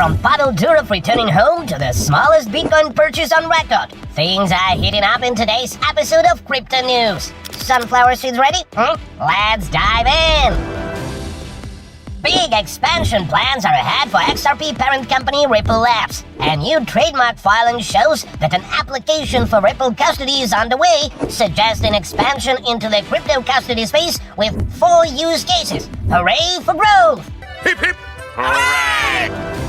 from Pavel Durov returning home to the smallest Bitcoin purchase on record. Things are heating up in today's episode of Crypto News. Sunflower seeds ready? Let's dive in! Big expansion plans are ahead for XRP parent company Ripple Labs. A new trademark filing shows that an application for Ripple custody is underway, suggesting expansion into the crypto custody space with 4 use cases. Hooray for growth! Hip hip! Hooray!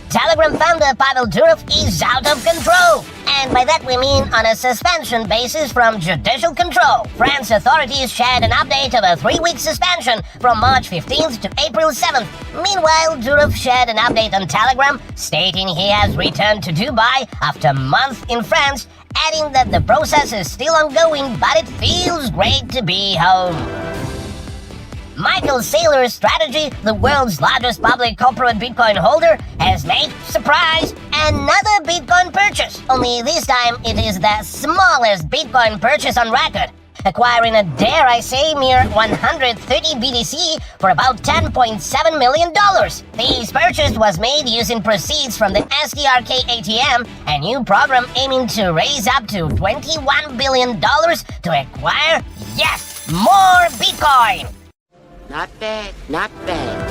Telegram founder Pavel Durov is out of control. And by that we mean on a suspension basis from judicial control. France authorities shared an update of a 3-week suspension from March 15th to April 7th. Meanwhile, Durov shared an update on Telegram stating he has returned to Dubai after a month in France, adding that the process is still ongoing, but it feels great to be home. Michael Saylor's Strategy, the world's largest public corporate Bitcoin holder, has made, surprise, another Bitcoin purchase. Only this time it is the smallest Bitcoin purchase on record, acquiring a, dare I say, mere 130 BTC for about $10.7 million. This purchase was made using proceeds from the SDRK ATM, a new program aiming to raise up to $21 billion to acquire, yes, more Bitcoin. Not bad, not bad.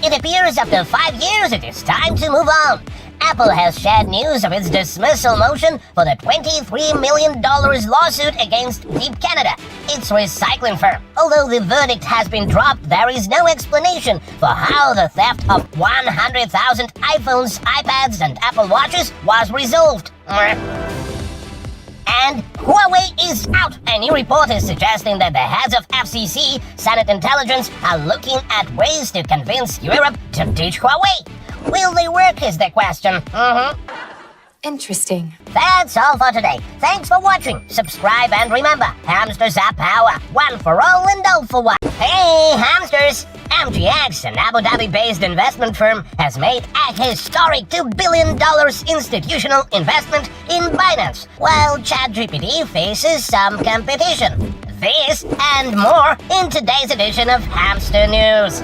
It appears after 5 years it is time to move on. Apple has shared news of its dismissal motion for the $23 million lawsuit against Deep Canada, its recycling firm. Although the verdict has been dropped, there is no explanation for how the theft of 100,000 iPhones, iPads, and Apple Watches was resolved. And Huawei is out. A new report is suggesting that the heads of FCC, Senate Intelligence, are looking at ways to convince Europe to ditch Huawei. Will they work is the question. Interesting. That's all for today. Thanks for watching. Subscribe and remember, hamsters are power. One for all and all for one. Hey, hamsters! MGX, an Abu Dhabi-based investment firm, has made a historic $2 billion institutional investment in Binance, while ChatGPT faces some competition. This and more in today's edition of Hamster News.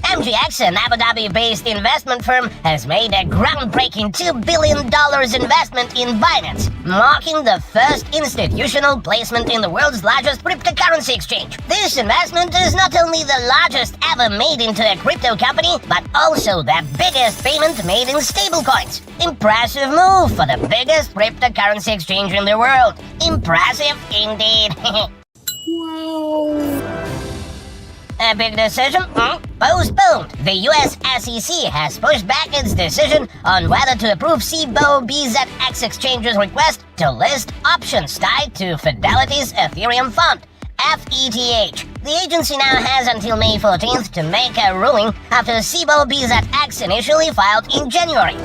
MGX, an Abu Dhabi-based investment firm, has made a groundbreaking $2 billion investment in Binance, marking the first institutional placement in the world's largest cryptocurrency exchange. This investment is not only the largest ever made into a crypto company, but also the biggest payment made in stablecoins. Impressive move for the biggest cryptocurrency exchange in the world. Impressive indeed. Wow. A big decision? Postponed. The US SEC has pushed back its decision on whether to approve Cboe BZX Exchange's request to list options tied to Fidelity's Ethereum fund, FETH. The agency now has until May 14th to make a ruling after Cboe BZX initially filed in January.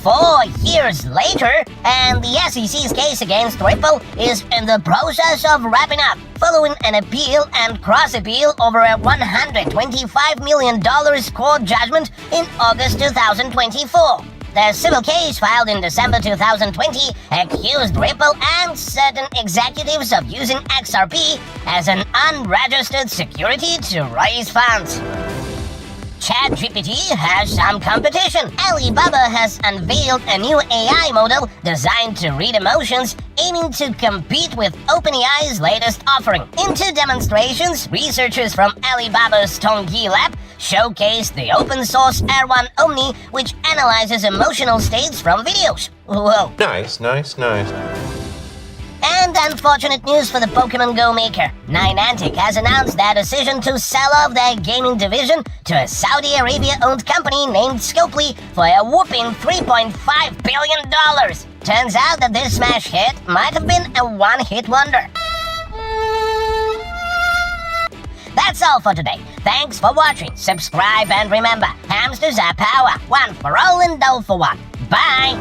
4 years later, and the SEC's case against Ripple is in the process of wrapping up, following an appeal and cross-appeal over a $125 million court judgment in August 2024. The civil case filed in December 2020 accused Ripple and certain executives of using XRP as an unregistered security to raise funds. ChatGPT has some competition. Alibaba has unveiled a new AI model designed to read emotions, aiming to compete with OpenAI's latest offering. In 2 demonstrations, researchers from Alibaba's Tongyi lab showcased the open-source R1 Omni, which analyzes emotional states from videos. Whoa. Nice. And unfortunate news for the Pokemon Go maker. Niantic has announced their decision to sell off their gaming division to a Saudi Arabia-owned company named Scopely for a whopping $3.5 billion. Turns out that this smash hit might have been a one-hit wonder. That's all for today. Thanks for watching. Subscribe and remember, hamsters are power. One for all and all for one. Bye!